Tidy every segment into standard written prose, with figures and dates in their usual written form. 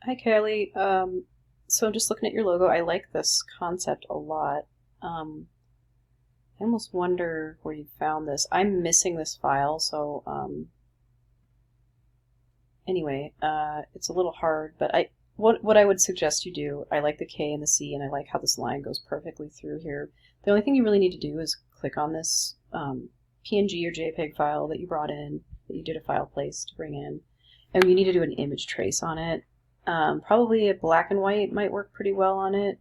Hi, Kaylee. So I'm just looking at your logo. I like this concept a lot. I almost wonder where you found this. I'm missing this file, so anyway, it's a little hard, but what I would suggest you do, I like the K and the C, and I like how this line goes perfectly through here. The only thing you really need to do is click on this PNG or JPEG file that you brought in, that you did a file place to bring in, and you need to do an image trace on it. Probably a black and white might work pretty well on it.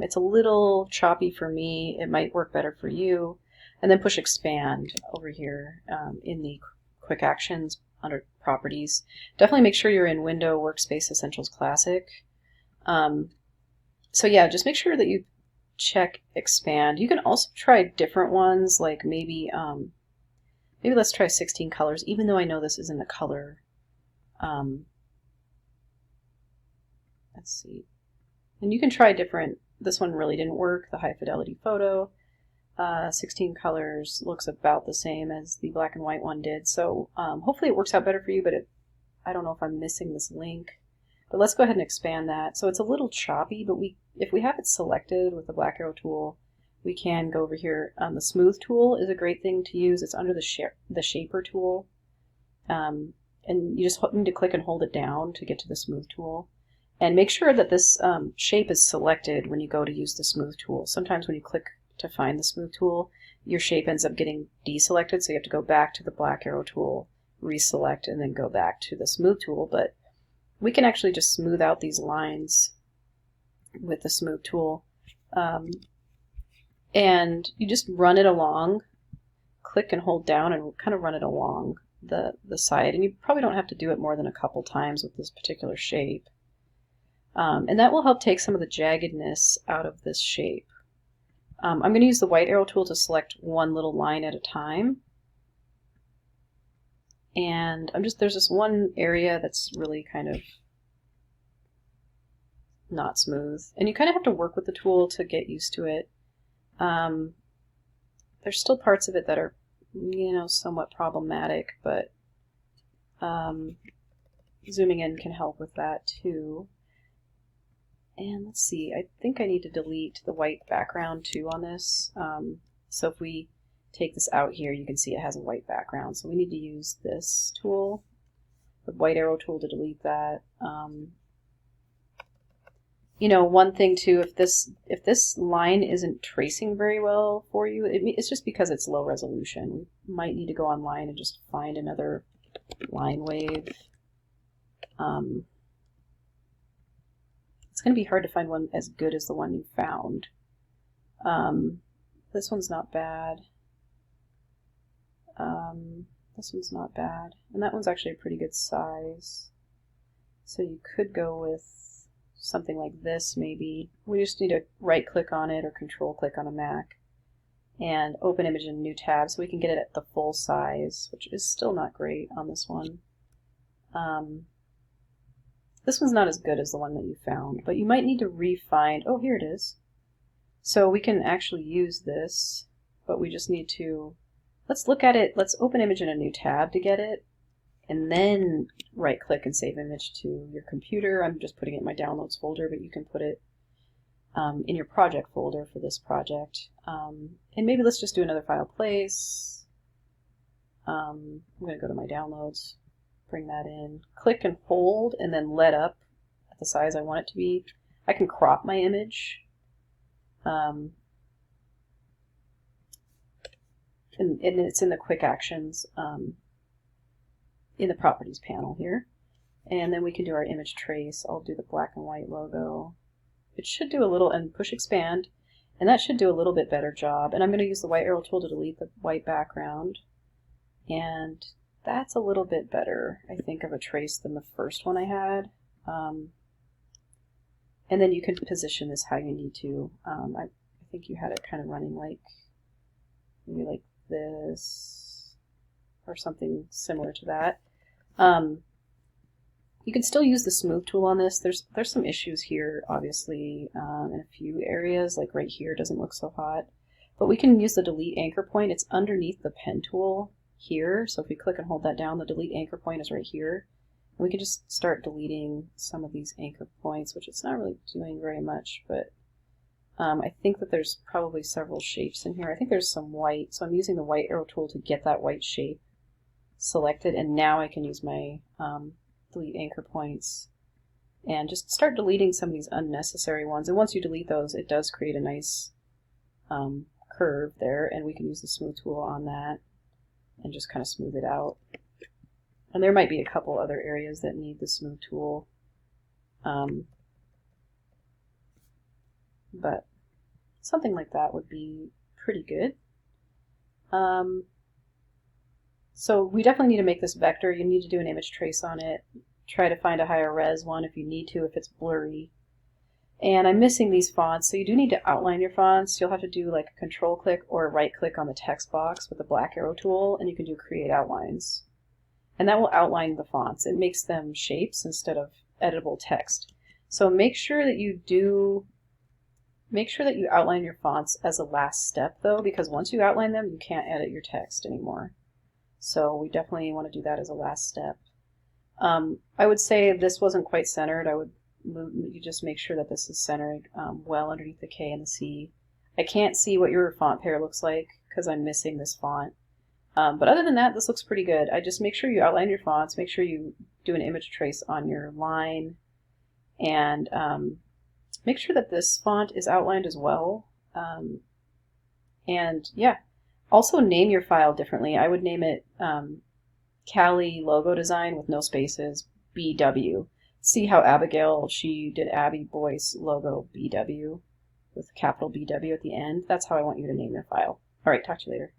It's a little choppy for me. It might work better for you. And then push expand over here in the quick actions under properties. Definitely make sure you're in Window Workspace Essentials Classic. So yeah, just make sure that you check expand. You can also try different ones, like maybe let's try 16 colors, even though I know this isn't a color. Let's see. And you can try different. This one really didn't work, the high fidelity photo. 16 colors looks about the same as the black and white one did. So hopefully it works out better for you, but I don't know if I'm missing this link. But let's go ahead and expand that. So it's a little choppy, but if we have it selected with the black arrow tool, we can go over here. The smooth tool is a great thing to use. It's under the shaper tool. And you just need to click and hold it down to get to the smooth tool. And make sure that this shape is selected when you go to use the smooth tool. Sometimes when you click to find the smooth tool, your shape ends up getting deselected, so you have to go back to the black arrow tool, reselect, and then go back to the smooth tool. But we can actually just smooth out these lines with the smooth tool. And you just run it along, click and hold down, and kind of run it along the side. And you probably don't have to do it more than a couple times with this particular shape. And that will help take some of the jaggedness out of this shape. I'm going to use the white arrow tool to select one little line at a time. And there's this one area that's really kind of not smooth. And you kind of have to work with the tool to get used to it. There's still parts of it that are, somewhat problematic, but zooming in can help with that too. And let's see, I think I need to delete the white background too on this. So if we take this out here, you can see it has a white background. So we need to use this tool, the white arrow tool, to delete that. One thing too, if this line isn't tracing very well for you, it's just because it's low resolution. We might need to go online and just find another line wave. It's going to be hard to find one as good as the one you found. This one's not bad. This one's not bad. And that one's actually a pretty good size. So you could go with something like this maybe. We just need to right click on it or control click on a Mac and open image in a new tab so we can get it at the full size, which is still not great on this one. This one's not as good as the one that you found, but you might need to re-find. Oh, here it is. So we can actually use this, but we just need to, let's look at it. Let's open image in a new tab to get it, and then right click and save image to your computer. I'm just putting it in my downloads folder, but you can put it in your project folder for this project. And maybe let's just do another file place. I'm going to go to my downloads. Bring that in, click and hold, and then let up at the size I want it to be. I can crop my image. And it's in the quick actions in the properties panel here. And then we can do our image trace. I'll do the black and white logo. It should do a little, and push expand, and that should do a little bit better job. And I'm going to use the white arrow tool to delete the white background. And that's a little bit better, I think, of a trace than the first one I had. And then you can position this how you need to. I think you had it kind of running maybe like this, or something similar to that. You can still use the smooth tool on this. There's some issues here, obviously, in a few areas, like right here doesn't look so hot. But we can use the delete anchor point. It's underneath the pen tool here, so if we click and hold that down, the delete anchor point is right here, We can just start deleting some of these anchor points, which it's not really doing very much, but I think that there's probably several shapes in here. I think there's some white, so I'm using the white arrow tool to get that white shape selected, and now I can use my delete anchor points and just start deleting some of these unnecessary ones. And once you delete those, it does create a nice curve there, and we can use the smooth tool on that and just kind of smooth it out. And there might be a couple other areas that need the smooth tool. But something like that would be pretty good. So we definitely need to make this vector. You need to do an image trace on it. Try to find a higher res one if you need to, if it's blurry. And I'm missing these fonts, so you do need to outline your fonts. You'll have to do like a control click or a right click on the text box with the black arrow tool, and you can do create outlines. And that will outline the fonts. It makes them shapes instead of editable text. So make sure that you outline your fonts as a last step though, because once you outline them, you can't edit your text anymore. So we definitely want to do that as a last step. I would say this wasn't quite centered. I would you just make sure that this is centered well underneath the K and the C. I can't see what your font pair looks like because I'm missing this font. But other than that, this looks pretty good. I just make sure you outline your fonts, make sure you do an image trace on your line, and make sure that this font is outlined as well. And yeah, also name your file differently. I would name it Cali Logo Design with no spaces, BW. See how Abigail, she did Abby Boyce Logo BW with capital BW at the end? That's how I want you to name your file. All right, talk to you later.